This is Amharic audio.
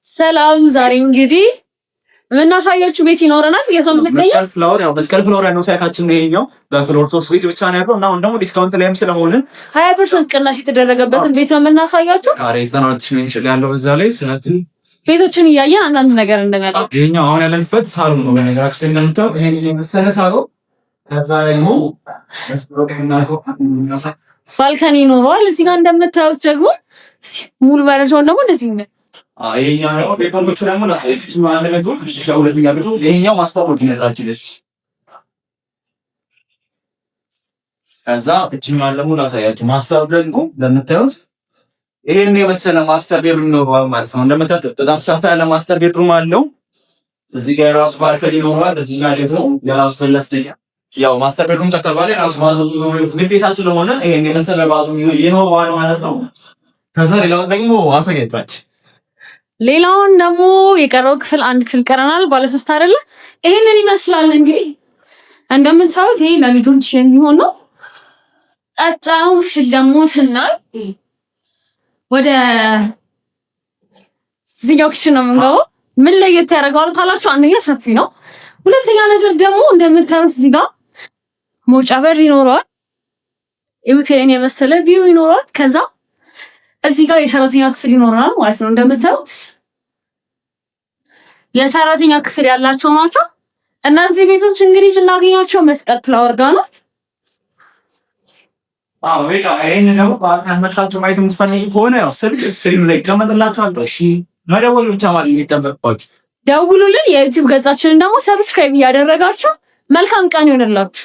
ሰላም ዛሬ እንግዲህ የምናሳያችሁ ቤት ይኖረናል። መስቀል ፍሎር ነው ሳይካችን ነው ይሄኛው በፍሎር 3 ቤት ብቻ ነው ያለው እና አሁን ደግሞ ዲስካውንት ላይም ስለሆነ 20% ቅናሽ የተደረገበትን ቤት ነው የምናሳያችሁ። ካሬ 94 ነው ይችላል ያለው በዛ ላይ ስለዚህ ቤቶችን እያየን አንዳንድ ነገር እንደሚያደርግ ይሄኛው አሁን ያለንበት ሳሎን ነው። በነገራችን እንደምታው ይሄን የመሰለ ሳሎን ከዛ ደግሞ ባልከኒ ይኖረዋል። እዚህ ጋር እንደምታዩት ደግሞ ሙሉ መረጃውን ደግሞ እንደዚህ ነው። ይሄኛው ቤቶቹ ደግሞ ላሳይሽ ማለት ነው። ሁለተኛ ቤቱ ይሄኛው ማስተር ቤት ይነግራችሁ ደስ ከዛ እቺን ማለሙ ላሳያችሁ። ማስተር ደግሞ እንደምታዩት ይሄን የመሰለ ማስተር ቤድሩም ነው ማለት ነው። እንደምታዩት በጣም ሰፋ ያለ ማስተር ቤድሩም አለው። እዚህ ጋር ራሱ ባልከኒ ይኖራል። እዚህ ጋር ደግሞ የራሱ ፍለስተኛ ያው ማስተር ቤድሩም ከተባለ ራሱ ባዙ ግዴታ ስለሆነ ይሄን የመሰለ ባዙ ይኖረዋል ማለት ነው። ከዛ ሌላው ደግሞ አሳየቷችሁ። ሌላውን ደግሞ የቀረው ክፍል አንድ ክፍል ቀረናል። ባለ 3 አይደለ? ይሄንን ይመስላል እንግዲህ እንደምታዩት ይሄ ለልጆች የሚሆን ነው። ቀጣዩ ክፍል ደግሞ ስናይ ወደ እዚህኛው ክፍል ነው የምንገባው። ምን ለየት ያደርገዋል ካላችሁ አንደኛ ሰፊ ነው። ሁለተኛ ነገር ደግሞ እንደምታዩት እዚህ ጋር መውጫ በር ይኖረዋል። ይሄን የመሰለ ቪው ይኖረዋል። ከዛ እዚህ ጋር የሰራተኛ ክፍል ይኖራል ማለት ነው። እንደምታዩት የሰራተኛ ክፍል ያላቸው ናቸው። እነዚህ ቤቶች እንግዲህ ልናገኛቸው መስቀል ፍላወር ጋር ነው። ቤታ ይሄን ደግሞ ባልካን መጣችሁ ማየት የምትፈልጉ ከሆነ ያው ስልክ ስትሪም ላይ ተመጥላችኋል። እሺ መደወል ብቻ ማለት ይጠበቅባችሁ። ደውሉልን። የዩቲዩብ ገጻችንን ደግሞ ሰብስክራይብ እያደረጋችሁ መልካም ቀን ይሆንላችሁ።